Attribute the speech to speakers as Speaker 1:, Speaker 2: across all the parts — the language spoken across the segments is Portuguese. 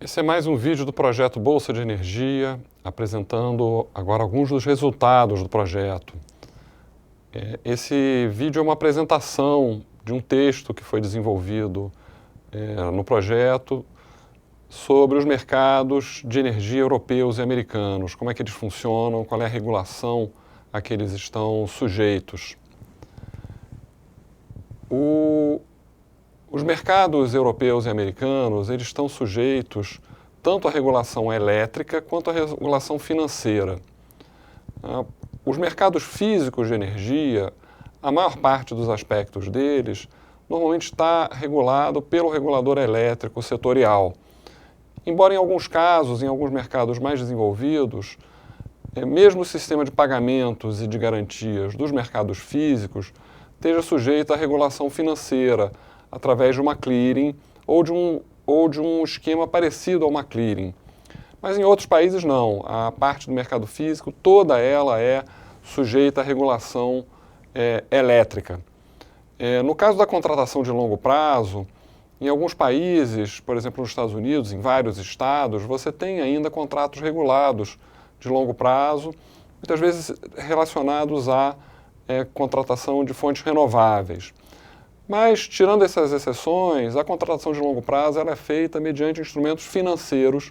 Speaker 1: Esse é mais um vídeo do projeto Bolsa de Energia, apresentando agora alguns dos resultados do projeto. Esse vídeo é uma apresentação de um texto que foi desenvolvido no projeto sobre os mercados de energia europeus e americanos, como é que eles funcionam, qual é a regulação a que eles estão sujeitos. Os mercados europeus e americanos, eles estão sujeitos tanto à regulação elétrica quanto à regulação financeira. Os mercados físicos de energia, a maior parte dos aspectos deles, normalmente está regulado pelo regulador elétrico setorial. Embora em alguns casos, em alguns mercados mais desenvolvidos, mesmo o sistema de pagamentos e de garantias dos mercados físicos esteja sujeito à regulação financeira, através de uma clearing ou de um esquema parecido a uma clearing. Mas em outros países não. A parte do mercado físico, toda ela é sujeita à regulação elétrica. No caso da contratação de longo prazo, em alguns países, por exemplo nos Estados Unidos, em vários estados, você tem ainda contratos regulados de longo prazo, muitas vezes relacionados à contratação de fontes renováveis. Mas, tirando essas exceções, a contratação de longo prazo ela é feita mediante instrumentos financeiros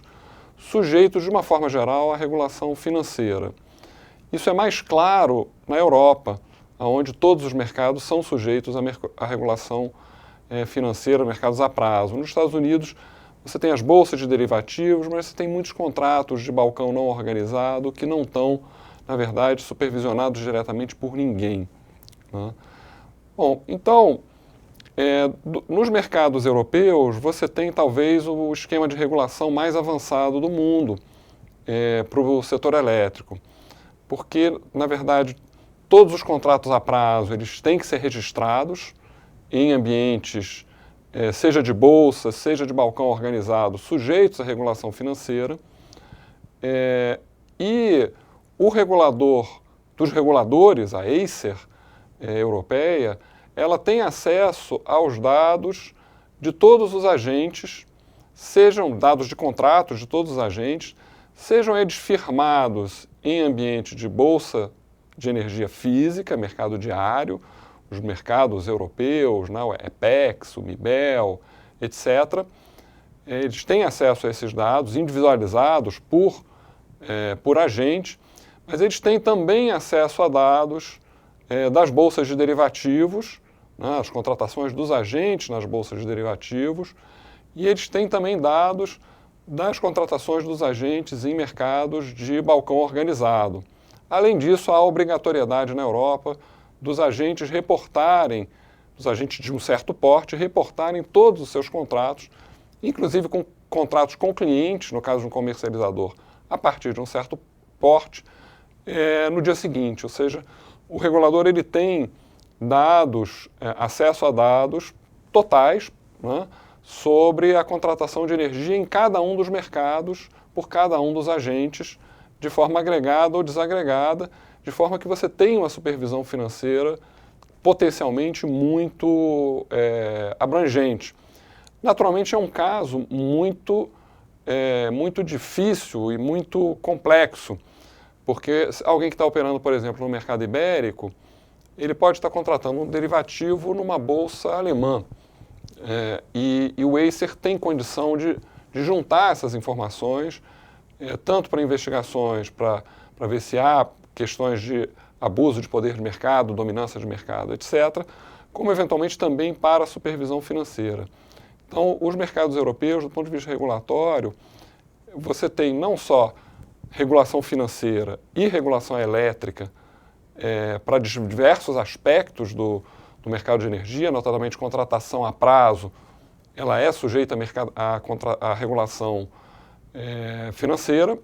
Speaker 1: sujeitos, de uma forma geral, à regulação financeira. Isso é mais claro na Europa, onde todos os mercados são sujeitos à regulação financeira, mercados a prazo. Nos Estados Unidos, você tem as bolsas de derivativos, mas você tem muitos contratos de balcão não organizado que não estão, na verdade, supervisionados diretamente por ninguém, né? Bom, então, nos mercados europeus, você tem talvez o esquema de regulação mais avançado do mundo para o setor elétrico, porque, na verdade, todos os contratos a prazo eles têm que ser registrados em ambientes, seja de bolsa, seja de balcão organizado, sujeitos à regulação financeira, e o regulador dos reguladores, a ACER europeia, ela tem acesso aos dados de todos os agentes, sejam dados de contratos de todos os agentes, sejam eles firmados em ambiente de bolsa de energia física, mercado diário, os mercados europeus, né, o EPEX, o MIBEL, etc. Eles têm acesso a esses dados individualizados por agente, mas eles têm também acesso a dados das bolsas de derivativos, né, as contratações dos agentes nas bolsas de derivativos, e eles têm também dados das contratações dos agentes em mercados de balcão organizado. Além disso, há a obrigatoriedade na Europa dos agentes reportarem, dos agentes de um certo porte, reportarem todos os seus contratos, inclusive com contratos com clientes, no caso de um comercializador, a partir de um certo porte, no dia seguinte. Ou seja, o regulador ele tem dados, acesso a dados totais, né, sobre a contratação de energia em cada um dos mercados, por cada um dos agentes, de forma agregada ou desagregada, de forma que você tenha uma supervisão financeira potencialmente muito abrangente. Naturalmente é um caso muito difícil e muito complexo, porque alguém que está operando, por exemplo, no mercado ibérico, ele pode estar contratando um derivativo numa bolsa alemã. E o ACER tem condição de juntar essas informações, tanto para investigações, para ver se há questões de abuso de poder de mercado, dominância de mercado, etc., como eventualmente também para a supervisão financeira. Então, os mercados europeus, do ponto de vista regulatório, você tem não só regulação financeira e regulação elétrica para diversos aspectos do mercado de energia, notadamente contratação a prazo, ela é sujeita à regulação financeira,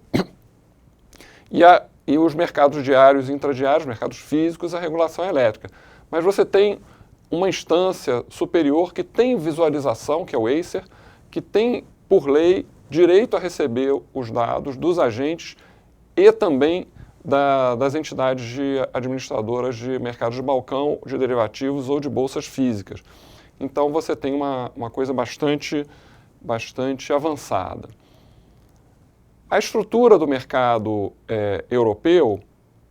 Speaker 1: e os mercados diários e intradiários, mercados físicos, a regulação elétrica. Mas você tem uma instância superior que tem visualização, que é o ACER, que tem, por lei, direito a receber os dados dos agentes e também das entidades administradoras de mercados de balcão, de derivativos ou de bolsas físicas. Então você tem uma coisa bastante avançada. A estrutura do mercado europeu,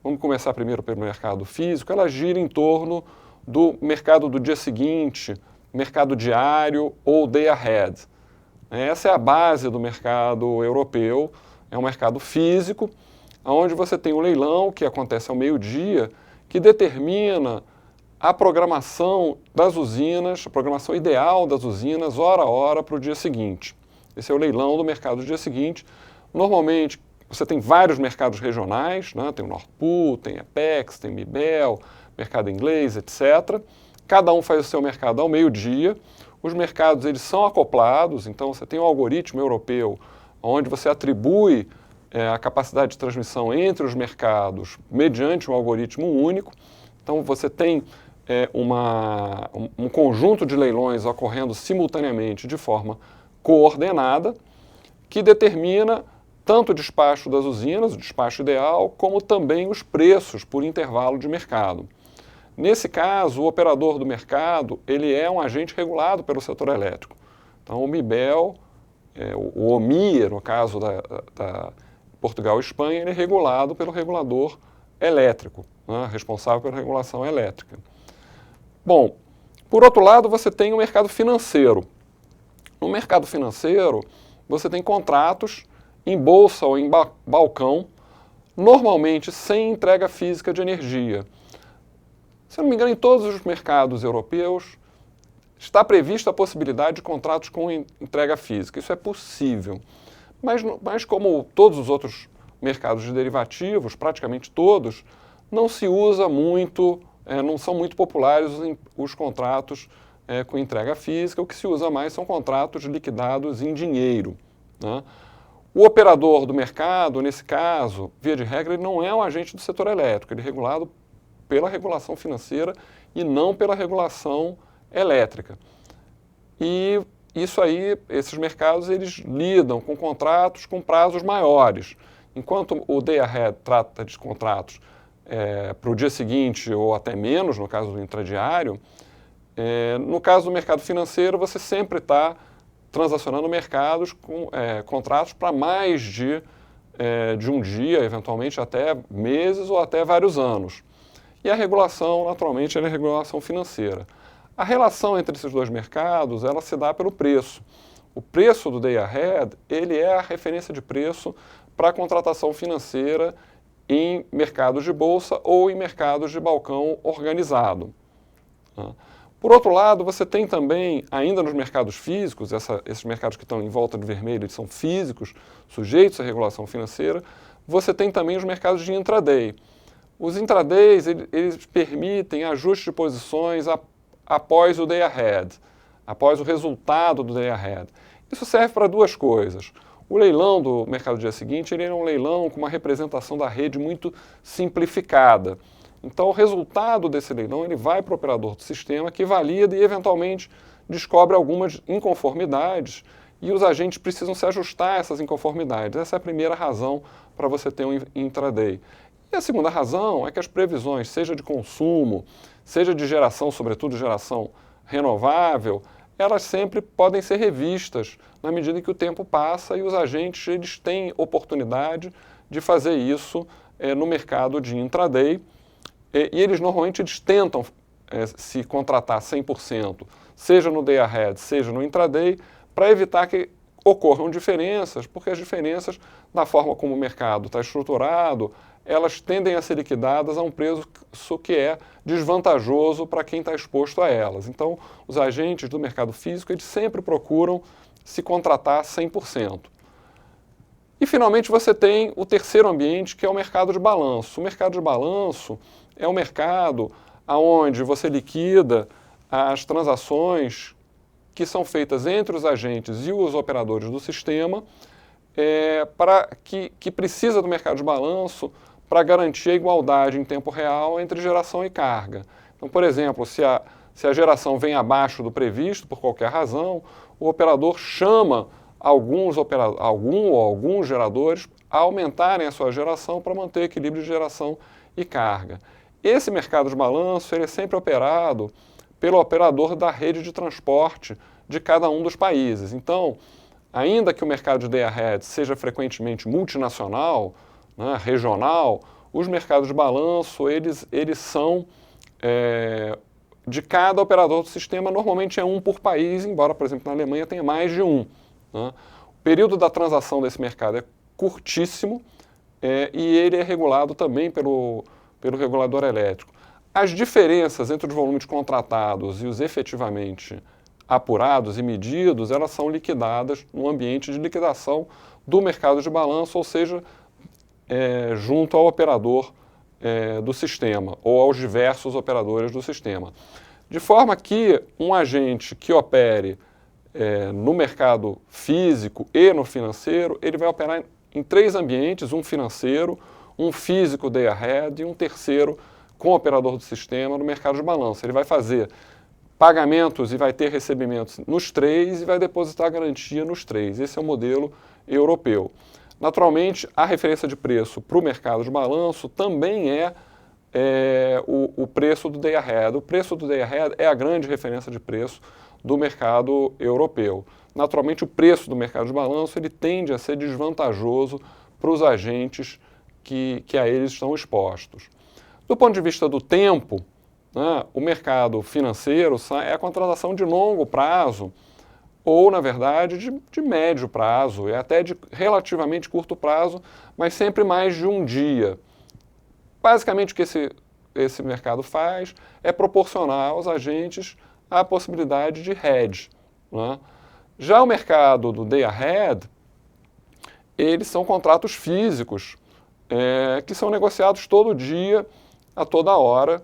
Speaker 1: vamos começar primeiro pelo mercado físico, ela gira em torno do mercado do dia seguinte, mercado diário ou day ahead. Essa é a base do mercado europeu, é um mercado físico, onde você tem um leilão que acontece ao meio-dia, que determina a programação das usinas, a programação ideal das usinas, hora a hora, para o dia seguinte. Esse é o leilão do mercado do dia seguinte. Normalmente, você tem vários mercados regionais, né? Tem o Nord Pool, tem a Apex, tem Mibel, mercado inglês, etc. Cada um faz o seu mercado ao meio-dia. Os mercados eles são acoplados, então você tem um algoritmo europeu onde você atribui a capacidade de transmissão entre os mercados mediante um algoritmo único. Então você tem um conjunto de leilões ocorrendo simultaneamente de forma coordenada, que determina tanto o despacho das usinas, o despacho ideal, como também os preços por intervalo de mercado. Nesse caso, o operador do mercado ele é um agente regulado pelo setor elétrico. Então, o Mibel, o OMIA, no caso da Portugal e Espanha, ele é regulado pelo regulador elétrico, né, responsável pela regulação elétrica. Bom, por outro lado, você tem o mercado financeiro. No mercado financeiro, você tem contratos em bolsa ou em balcão, normalmente sem entrega física de energia. Se eu não me engano, em todos os mercados europeus está prevista a possibilidade de contratos com entrega física. Isso é possível. Mas como todos os outros mercados de derivativos, praticamente todos, não se usa muito, não são muito populares os contratos com entrega física. O que se usa mais são contratos liquidados em dinheiro, né? O operador do mercado, nesse caso, via de regra, ele não é um agente do setor elétrico, ele é regulado pela regulação financeira e não pela regulação elétrica. E isso aí, esses mercados, eles lidam com contratos com prazos maiores. Enquanto o day ahead trata de contratos para o dia seguinte ou até menos, no caso do intradiário, no caso do mercado financeiro, você sempre está transacionando mercados com contratos para mais de um dia, eventualmente até meses ou até vários anos. E a regulação, naturalmente, é a regulação financeira. A relação entre esses dois mercados, ela se dá pelo preço. O preço do day ahead, ele é a referência de preço para a contratação financeira em mercados de bolsa ou em mercados de balcão organizado. Por outro lado, você tem também, ainda nos mercados físicos, esses mercados que estão em volta de vermelho, eles são físicos, sujeitos à regulação financeira, você tem também os mercados de intraday. Os intradays, eles permitem ajuste de posições após o day ahead, após o resultado do day ahead. Isso serve para duas coisas. O leilão do mercado do dia seguinte, ele é um leilão com uma representação da rede muito simplificada. Então, o resultado desse leilão ele vai para o operador do sistema que valida e, eventualmente, descobre algumas inconformidades e os agentes precisam se ajustar a essas inconformidades. Essa é a primeira razão para você ter um intraday. E a segunda razão é que as previsões, seja de consumo, seja de geração, sobretudo geração renovável, elas sempre podem ser revistas na medida em que o tempo passa e os agentes eles têm oportunidade de fazer isso no mercado de intraday. E eles normalmente tentam se contratar 100%, seja no day ahead, seja no intraday, para evitar que ocorram diferenças, porque as diferenças, da forma como o mercado está estruturado, elas tendem a ser liquidadas a um preço que é desvantajoso para quem está exposto a elas. Então, os agentes do mercado físico eles sempre procuram se contratar 100%. E, finalmente, você tem o terceiro ambiente, que é o mercado de balanço. O mercado de balanço é um mercado onde você liquida as transações que são feitas entre os agentes e os operadores do sistema, que precisa do mercado de balanço para garantir a igualdade em tempo real entre geração e carga. Então, por exemplo, se a geração vem abaixo do previsto, por qualquer razão, o operador chama alguns geradores a aumentarem a sua geração para manter equilíbrio de geração e carga. Esse mercado de balanço ele é sempre operado pelo operador da rede de transporte de cada um dos países. Então, ainda que o mercado de day ahead seja frequentemente multinacional, né, regional, os mercados de balanço, eles são de cada operador do sistema, normalmente é um por país, embora, por exemplo, na Alemanha tenha mais de um. Né? O período da transação desse mercado é curtíssimo e ele é regulado também pelo regulador elétrico. As diferenças entre os volumes contratados e os efetivamente apurados e medidos, elas são liquidadas no ambiente de liquidação do mercado de balanço, ou seja, junto ao operador do sistema ou aos diversos operadores do sistema. De forma que um agente que opere no mercado físico e no financeiro, ele vai operar em 3 ambientes, um financeiro, um físico day ahead e um terceiro com o operador do sistema no mercado de balanço. Ele vai fazer pagamentos e vai ter recebimentos nos 3 e vai depositar garantia nos 3. Esse é o modelo europeu. Naturalmente, a referência de preço para o mercado de balanço também é o preço do day ahead. O preço do day ahead é a grande referência de preço do mercado europeu. Naturalmente, o preço do mercado de balanço ele tende a ser desvantajoso para os agentes que a eles estão expostos. Do ponto de vista do tempo, né, o mercado financeiro é a contratação de longo prazo, ou, na verdade, de médio prazo, e até de relativamente curto prazo, mas sempre mais de um dia. Basicamente, o que esse mercado faz é proporcionar aos agentes a possibilidade de hedge. Né? Já o mercado do day ahead, eles são contratos físicos que são negociados todo dia, a toda hora,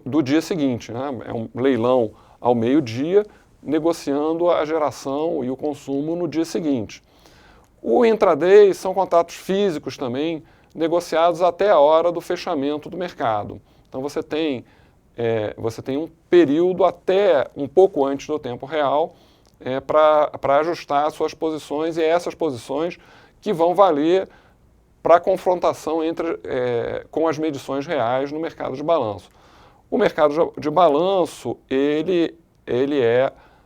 Speaker 1: do dia seguinte. Né? É um leilão ao meio-dia, negociando a geração e o consumo no dia seguinte. O intraday são contratos físicos também, negociados até a hora do fechamento do mercado. Então você tem um período até um pouco antes do tempo real para ajustar as suas posições, e é essas posições que vão valer para a confrontação com as medições reais no mercado de balanço. O mercado de balanço,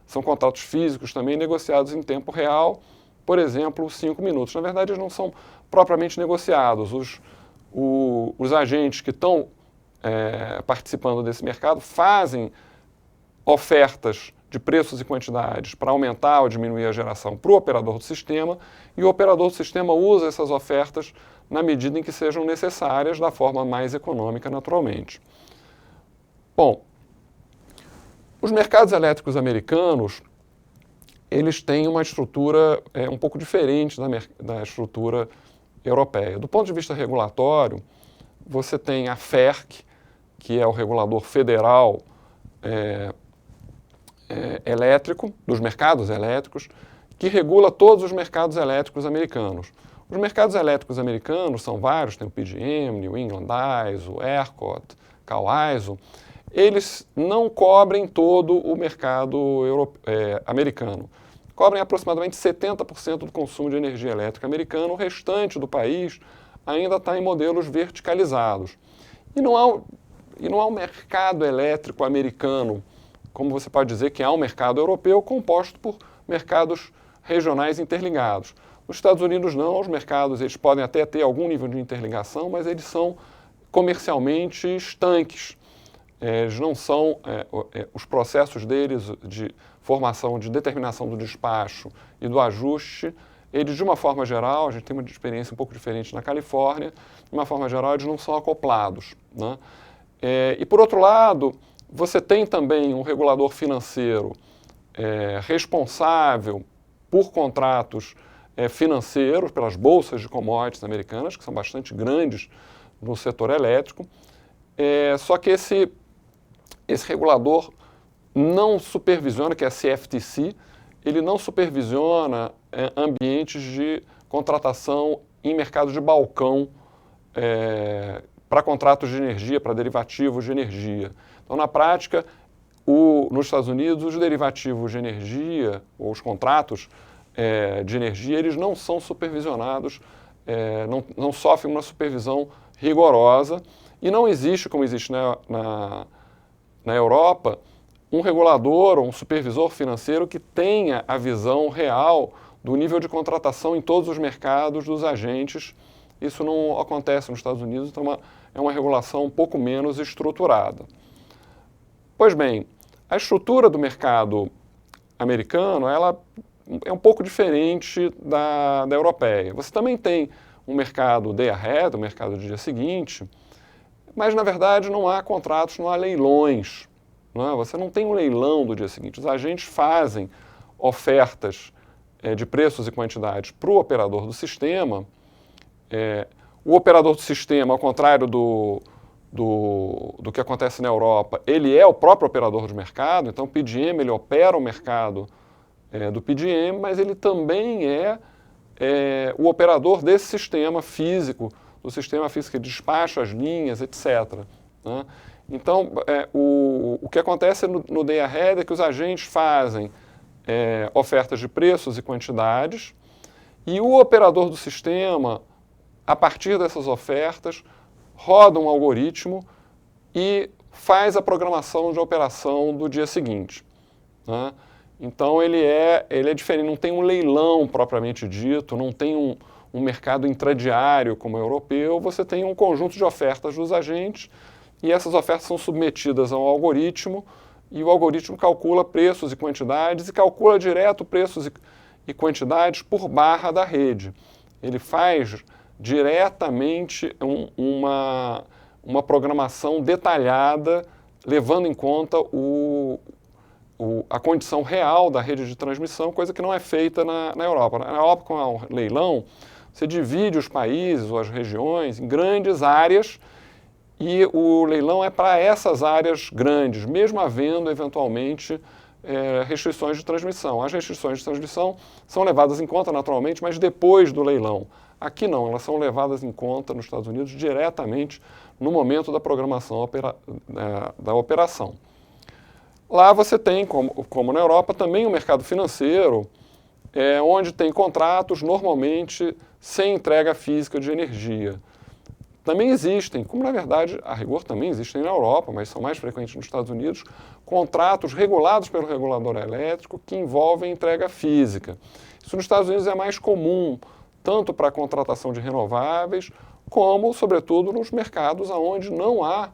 Speaker 1: são contratos físicos também negociados em tempo real, por exemplo, 5 minutos. Na verdade, eles não são propriamente negociados. Os agentes que estão participando desse mercado fazem ofertas de preços e quantidades para aumentar ou diminuir a geração para o operador do sistema, e o operador do sistema usa essas ofertas na medida em que sejam necessárias, da forma mais econômica, naturalmente. Bom, os mercados elétricos americanos, eles têm uma estrutura um pouco diferente da estrutura europeia. Do ponto de vista regulatório, você tem a FERC, que é o regulador federal elétrico, dos mercados elétricos, que regula todos os mercados elétricos americanos. Os mercados elétricos americanos são vários, tem o PJM, New England ISO, ERCOT, Cal ISO. Eles não cobrem todo o mercado americano. Cobrem aproximadamente 70% do consumo de energia elétrica americano, o restante do país ainda está em modelos verticalizados. E não há um mercado elétrico americano, como você pode dizer que há um mercado europeu composto por mercados regionais interligados. Nos Estados Unidos não, os mercados eles podem até ter algum nível de interligação, mas eles são comercialmente estanques. Eles não são, os processos deles de formação, de determinação do despacho e do ajuste, eles de uma forma geral, a gente tem uma experiência um pouco diferente na Califórnia, de uma forma geral eles não são acoplados. Né? E por outro lado, você tem também um regulador financeiro responsável por contratos financeiros, pelas bolsas de commodities americanas, que são bastante grandes no setor elétrico, só que esse regulador não supervisiona, que é a CFTC, ele não supervisiona ambientes de contratação em mercados de balcão para contratos de energia, para derivativos de energia. Então, na prática, nos Estados Unidos, os derivativos de energia, ou os contratos de energia, eles não são supervisionados, não sofrem uma supervisão rigorosa, e não existe, como existe na Europa, um regulador ou um supervisor financeiro que tenha a visão real do nível de contratação em todos os mercados dos agentes. Isso não acontece nos Estados Unidos, então é uma regulação um pouco menos estruturada. Pois bem, a estrutura do mercado americano ela é um pouco diferente da europeia. Você também tem um mercado day ahead, um mercado do dia seguinte, mas na verdade não há contratos, não há leilões. Não é? Você não tem um leilão do dia seguinte. Os agentes fazem ofertas de preços e quantidades para o operador do sistema. O operador do sistema, ao contrário do que acontece na Europa, ele é o próprio operador de mercado, então o PGM ele opera o mercado do PGM, mas ele também é o operador desse sistema físico, do sistema físico que despacha as linhas, etc. Né? Então, o que acontece no day ahead é que os agentes fazem ofertas de preços e quantidades e o operador do sistema, a partir dessas ofertas, roda um algoritmo e faz a programação de operação do dia seguinte. Né? Então ele é diferente, não tem um leilão propriamente dito, não tem um mercado intradiário como o europeu, você tem um conjunto de ofertas dos agentes e essas ofertas são submetidas a um algoritmo e o algoritmo calcula preços e quantidades e calcula direto preços e quantidades por barra da rede. Ele faz diretamente uma programação detalhada, levando em conta a condição real da rede de transmissão, coisa que não é feita na Europa. Na Europa, com o leilão, você divide os países ou as regiões em grandes áreas e o leilão é para essas áreas grandes, mesmo havendo, eventualmente, restrições de transmissão. As restrições de transmissão são levadas em conta, naturalmente, mas depois do leilão. Aqui não, elas são levadas em conta nos Estados Unidos diretamente no momento da programação da operação. Lá você tem, como na Europa, também um mercado financeiro, onde tem contratos normalmente sem entrega física de energia. Também existem, como na verdade a rigor também existem na Europa, mas são mais frequentes nos Estados Unidos, contratos regulados pelo regulador elétrico que envolvem entrega física. Isso nos Estados Unidos é mais comum, tanto para a contratação de renováveis, como, sobretudo, nos mercados onde não há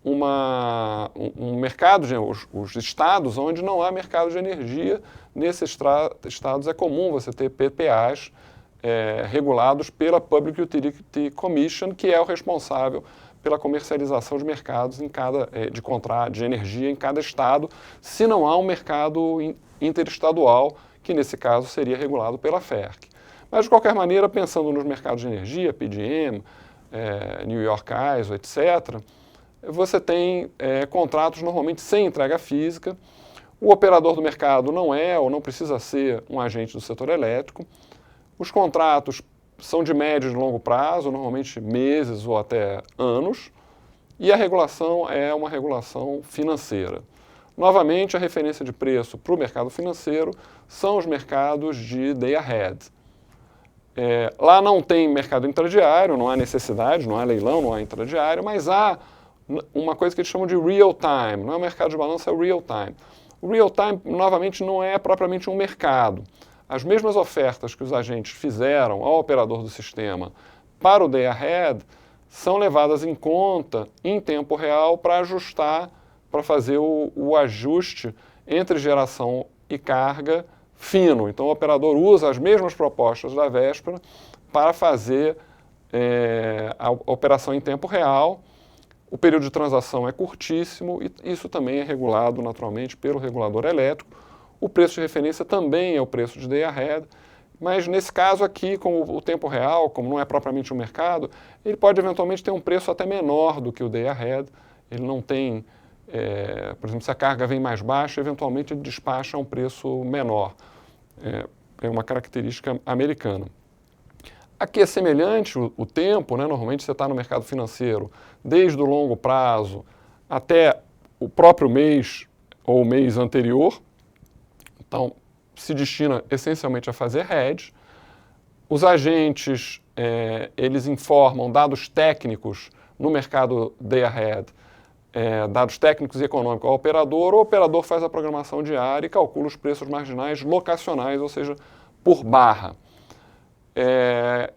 Speaker 1: um mercado, os estados onde não há mercado de energia. Nesses estados é comum você ter PPAs regulados pela Public Utility Commission, que é o responsável pela comercialização de mercados de energia em cada estado, se não há um mercado interestadual, que nesse caso seria regulado pela FERC. Mas, de qualquer maneira, pensando nos mercados de energia, PJM, New York ISO, etc., você tem contratos normalmente sem entrega física. O operador do mercado não é ou não precisa ser um agente do setor elétrico. Os contratos são de médio e de longo prazo, normalmente meses ou até anos. E a regulação é uma regulação financeira. Novamente, a referência de preço para o mercado financeiro são os mercados de day ahead. Lá não tem mercado intradiário, não há necessidade, não há leilão, não há intradiário, mas há uma coisa que eles chamam de real time. Não é o mercado de balanço, é o real time. O real time, novamente, não é propriamente um mercado. As mesmas ofertas que os agentes fizeram ao operador do sistema para o day ahead são levadas em conta em tempo real para ajustar, para fazer o ajuste entre geração e carga fino. Então o operador usa as mesmas propostas da véspera para fazer a operação em tempo real. O período de transação é curtíssimo e isso também é regulado naturalmente pelo regulador elétrico. O preço de referência também é o preço de day ahead, mas nesse caso aqui, com o tempo real, como não é propriamente um mercado, ele pode eventualmente ter um preço até menor do que o day ahead. Ele não tem, por exemplo, se a carga vem mais baixa, eventualmente ele despacha a um preço menor. É uma característica americana. Aqui é semelhante o tempo, né? Normalmente você está no mercado financeiro desde o longo prazo até o próprio mês ou o mês anterior. Então, se destina essencialmente a fazer hedge. Os agentes, eles informam dados técnicos no mercado day ahead dados técnicos e econômicos ao operador, o operador faz a programação diária e calcula os preços marginais locacionais, ou seja, por barra.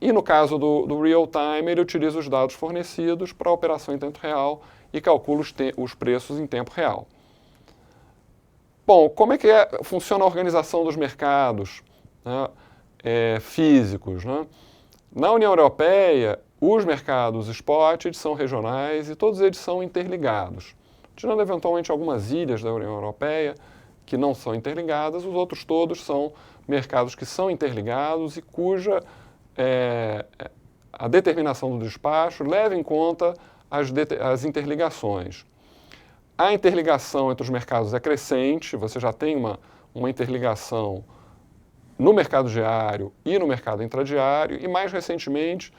Speaker 1: E no caso do real-time, ele utiliza os dados fornecidos para a operação em tempo real e calcula os preços em tempo real. Bom, como é que funciona a organização dos mercados, né, físicos, né? Na União Europeia, os mercados spot eles são regionais e todos eles são interligados. Tirando eventualmente algumas ilhas da União Europeia que não são interligadas, os outros todos são mercados que são interligados e cuja a determinação do despacho leva em conta as interligações. A interligação entre os mercados é crescente, você já tem uma interligação no mercado diário e no mercado intradiário, e mais recentemente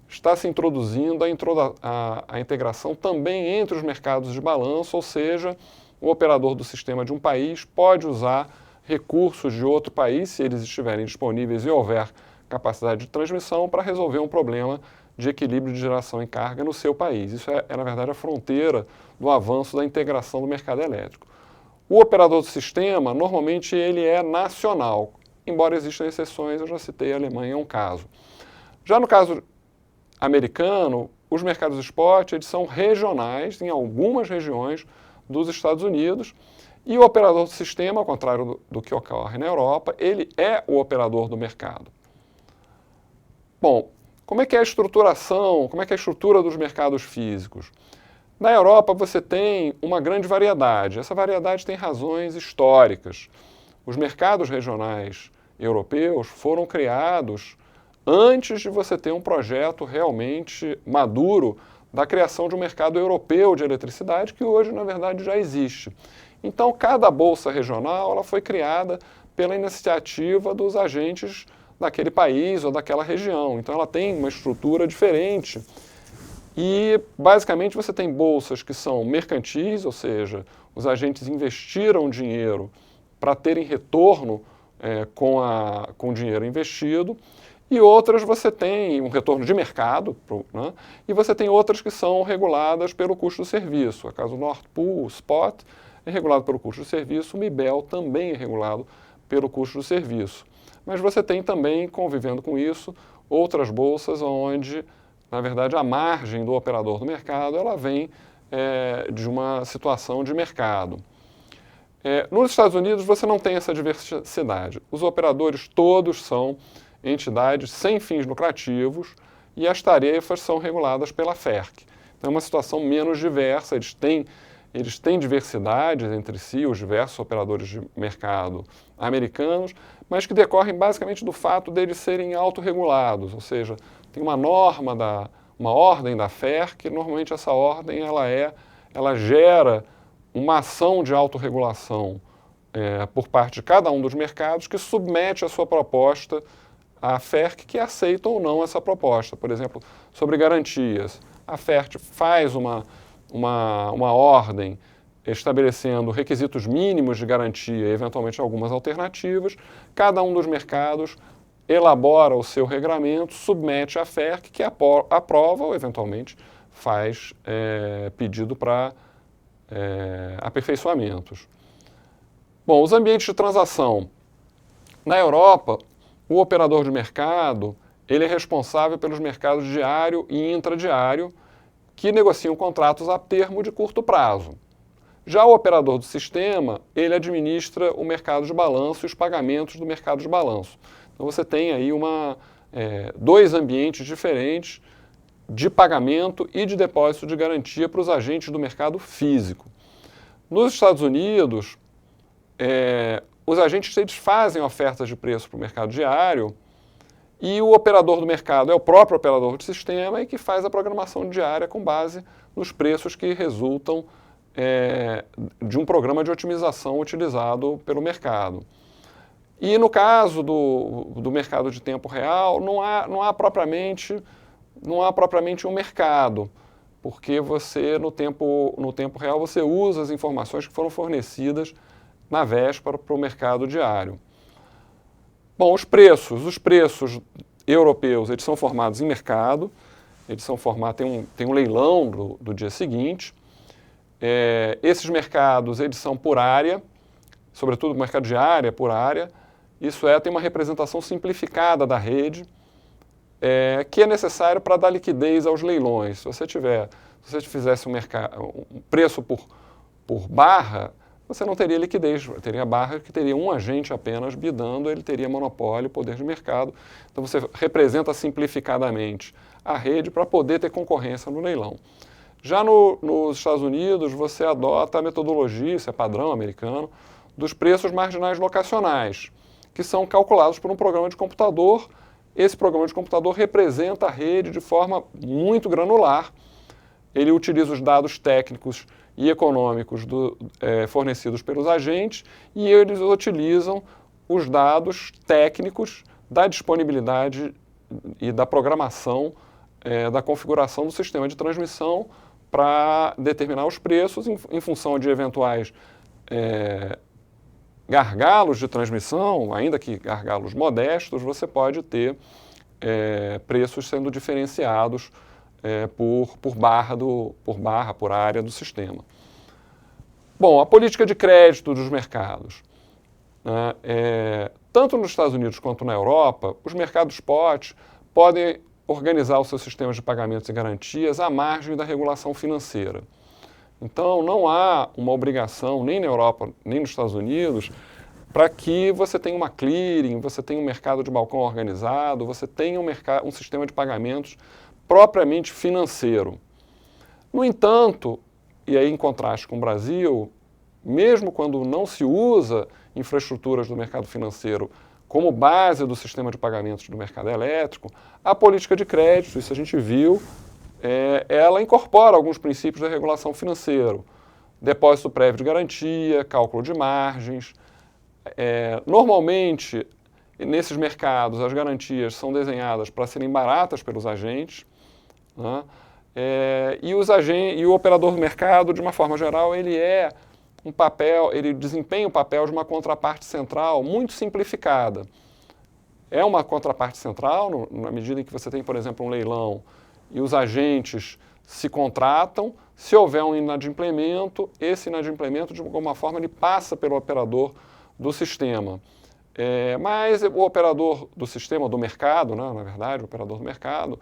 Speaker 1: está se introduzindo a integração também entre os mercados de balanço, ou seja, o operador do sistema de um país pode usar recursos de outro país, se eles estiverem disponíveis e houver capacidade de transmissão, para resolver um problema de equilíbrio de geração e carga no seu país. Isso na verdade, a fronteira do avanço da integração do mercado elétrico. O operador do sistema, normalmente, ele é nacional, embora existam exceções, eu já citei a Alemanha, é um caso. Já no caso americano, os mercados spot eles são regionais em algumas regiões dos Estados Unidos e o operador do sistema, ao contrário do que ocorre na Europa, ele é o operador do mercado. Bom, como é que é a estruturação, como é que é a estrutura dos mercados físicos? Na Europa você tem uma grande variedade. Essa variedade tem razões históricas. Os mercados regionais europeus foram criados antes de você ter um projeto realmente maduro da criação de um mercado europeu de eletricidade, que hoje, na verdade, já existe. Então, cada bolsa regional ela foi criada pela iniciativa dos agentes daquele país ou daquela região. Então, ela tem uma estrutura diferente. E, basicamente, você tem bolsas que são mercantis, ou seja, os agentes investiram dinheiro para terem retorno com o dinheiro investido, e outras você tem um retorno de mercado, né? E você tem outras que são reguladas pelo custo do serviço. O caso do Nord Pool, o Spot, é regulado pelo custo do serviço, o Mibel também é regulado pelo custo do serviço. Mas você tem também, convivendo com isso, outras bolsas onde, na verdade, a margem do operador do mercado ela vem de uma situação de mercado. Nos Estados Unidos você não tem essa diversidade. Os operadores todos são entidades sem fins lucrativos e as tarefas são reguladas pela FERC. Então é uma situação menos diversa, eles têm diversidades entre si, os diversos operadores de mercado americanos, mas que decorrem basicamente do fato deles serem autorregulados, ou seja, tem uma norma, uma ordem da FERC, e normalmente essa ordem ela gera uma ação de autorregulação por parte de cada um dos mercados que submete a sua proposta à FERC, que aceita ou não essa proposta. Por exemplo, sobre garantias, a FERC faz uma ordem estabelecendo requisitos mínimos de garantia e eventualmente algumas alternativas. Cada um dos mercados elabora o seu regramento, submete à FERC, que aprova ou eventualmente faz pedido para aperfeiçoamentos. Bom, os ambientes de transação. Na Europa, o operador de mercado ele é responsável pelos mercados diário e intradiário, que negociam contratos a termo de curto prazo. Já o operador do sistema, ele administra o mercado de balanço e os pagamentos do mercado de balanço. Então você tem aí dois ambientes diferentes de pagamento e de depósito de garantia para os agentes do mercado físico. Nos Estados Unidos, os agentes eles fazem ofertas de preço para o mercado diário e o operador do mercado é o próprio operador do sistema e que faz a programação diária com base nos preços que resultam de um programa de otimização utilizado pelo mercado. E no caso do mercado de tempo real, não há propriamente um mercado, porque você, no tempo real, você usa as informações que foram fornecidas na véspera para o mercado diário. Bom, os preços europeus, eles são formados em mercado, eles são formados, tem um leilão do dia seguinte, Esses mercados, eles são por área, sobretudo o mercado de área por área. Isso tem uma representação simplificada da rede, que é necessário para dar liquidez aos leilões. Se você fizesse um preço por barra, você não teria liquidez, teria barra que teria um agente apenas bidando, ele teria monopólio, poder de mercado. Então você representa simplificadamente a rede para poder ter concorrência no leilão. Já nos Estados Unidos, você adota a metodologia, isso é padrão americano, dos preços marginais locacionais, que são calculados por um programa de computador. Esse programa de computador representa a rede de forma muito granular. Ele utiliza os dados técnicos e econômicos fornecidos pelos agentes e eles utilizam os dados técnicos da disponibilidade e da programação da configuração do sistema de transmissão para determinar os preços em função de eventuais gargalos de transmissão, ainda que gargalos modestos, você pode ter preços sendo diferenciados por área do sistema. Bom, a política de crédito dos mercados. Tanto nos Estados Unidos quanto na Europa, os mercados spot podem organizar os seus sistemas de pagamentos e garantias à margem da regulação financeira. Então, não há uma obrigação, nem na Europa, nem nos Estados Unidos, para que você tenha uma clearing, você tenha um mercado de balcão organizado, você tenha um sistema de pagamentos propriamente financeiro. No entanto, e aí em contraste com o Brasil, mesmo quando não se usa infraestruturas do mercado financeiro como base do sistema de pagamentos do mercado elétrico, a política de crédito, isso a gente viu, ela incorpora alguns princípios da regulação financeira. Depósito prévio de garantia, cálculo de margens. Normalmente, nesses mercados, as garantias são desenhadas para serem baratas pelos agentes, né? E o operador do mercado, de uma forma geral, ele desempenha o papel de uma contraparte central muito simplificada. É uma contraparte central, na medida em que você tem, por exemplo, um leilão e os agentes se contratam, se houver um inadimplemento, esse inadimplemento, de alguma forma, ele passa pelo operador do sistema. Mas o operador do sistema, do mercado, né, na verdade, o operador do mercado,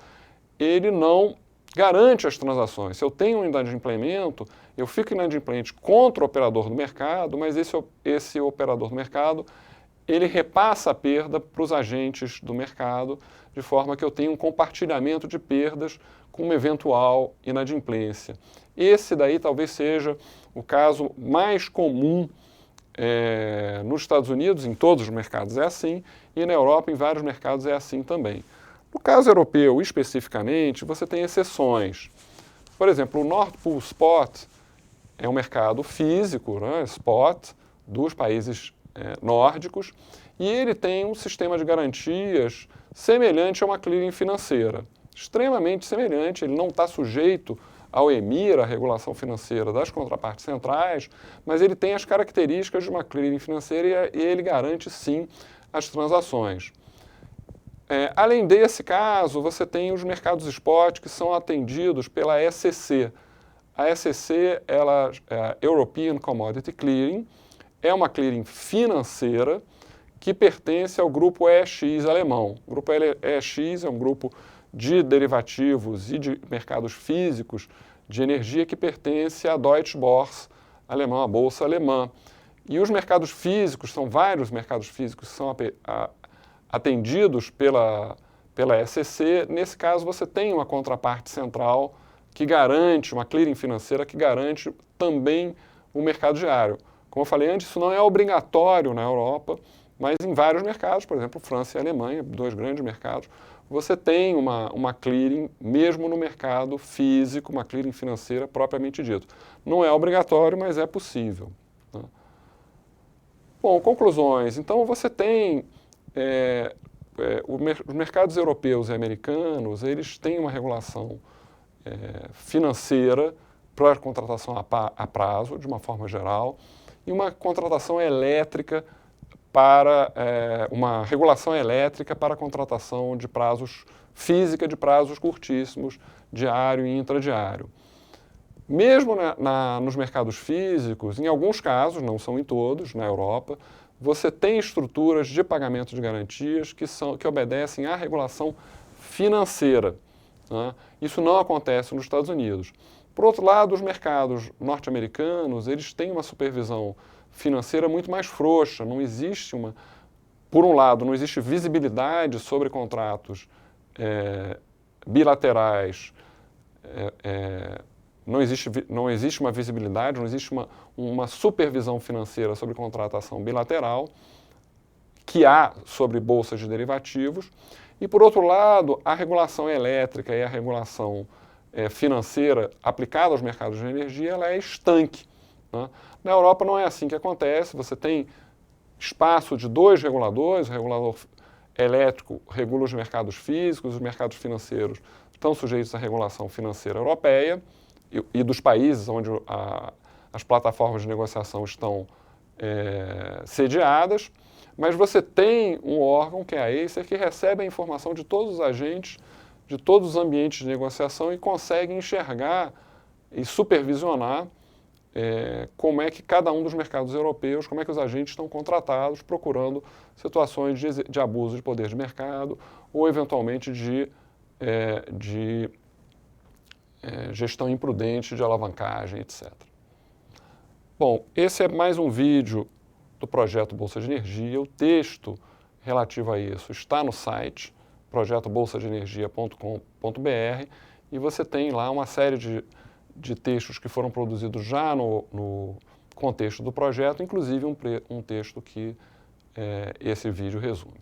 Speaker 1: ele não garante as transações. Se eu tenho um inadimplemento, eu fico inadimplente contra o operador do mercado, mas esse operador do mercado, ele repassa a perda para os agentes do mercado, de forma que eu tenho um compartilhamento de perdas com uma eventual inadimplência. Esse daí talvez seja o caso mais comum nos Estados Unidos, em todos os mercados é assim, e na Europa, em vários mercados, é assim também. No caso europeu, especificamente, você tem exceções. Por exemplo, o Nord Pool Spot é um mercado físico, né, spot, dos países nórdicos, e ele tem um sistema de garantias semelhante a uma clearing financeira. Extremamente semelhante, ele não está sujeito ao EMIR, a regulação financeira das contrapartes centrais, mas ele tem as características de uma clearing financeira e ele garante, sim, as transações. Além desse caso, você tem os mercados spot que são atendidos pela SEC. A SEC, ela é European Commodity Clearing, é uma clearing financeira que pertence ao grupo EEX alemão. O grupo EEX é um grupo de derivativos e de mercados físicos de energia que pertence à Deutsche Börse alemã, a bolsa alemã. E os mercados físicos, são vários mercados físicos que são atendidos pela SEC. Nesse caso, você tem uma contraparte central que garante, uma clearing financeira que garante também o mercado diário. Como eu falei antes, isso não é obrigatório na Europa, mas em vários mercados, por exemplo, França e Alemanha, dois grandes mercados, você tem uma clearing, mesmo no mercado físico, uma clearing financeira propriamente dito. Não é obrigatório, mas é possível, né? Bom, conclusões. Então, você tem os mercados europeus e americanos, eles têm uma regulação financeira para a contratação a prazo, de uma forma geral, e uma contratação elétrica uma regulação elétrica para a contratação de prazos física, de prazos curtíssimos, diário e intradiário. Mesmo nos mercados físicos, em alguns casos, não são em todos, na Europa, você tem estruturas de pagamento de garantias que obedecem à regulação financeira. Né? Isso não acontece nos Estados Unidos. Por outro lado, os mercados norte-americanos, eles têm uma supervisão financeira muito mais frouxa. Não existe por um lado, não existe visibilidade sobre contratos bilaterais, não existe uma visibilidade, não existe uma supervisão financeira sobre contratação bilateral, que há sobre bolsas de derivativos. E, por outro lado, a regulação elétrica e a regulação financeira aplicada aos mercados de energia, ela é estanque. Né? Na Europa não é assim que acontece, você tem espaço de dois reguladores, o regulador elétrico regula os mercados físicos, os mercados financeiros estão sujeitos à regulação financeira europeia e dos países onde as plataformas de negociação estão sediadas, mas você tem um órgão, que é a ACER, que recebe a informação de todos os agentes, de todos os ambientes de negociação e consegue enxergar e supervisionar como é que cada um dos mercados europeus, como é que os agentes estão contratados, procurando situações de abuso de poder de mercado ou, eventualmente, de gestão imprudente, de alavancagem, etc. Bom, esse é mais um vídeo do projeto Bolsa de Energia. O texto relativo a isso está no site projetobolsadeenergia.com.br e você tem lá uma série de textos que foram produzidos já no contexto do projeto, inclusive um texto que esse vídeo resume.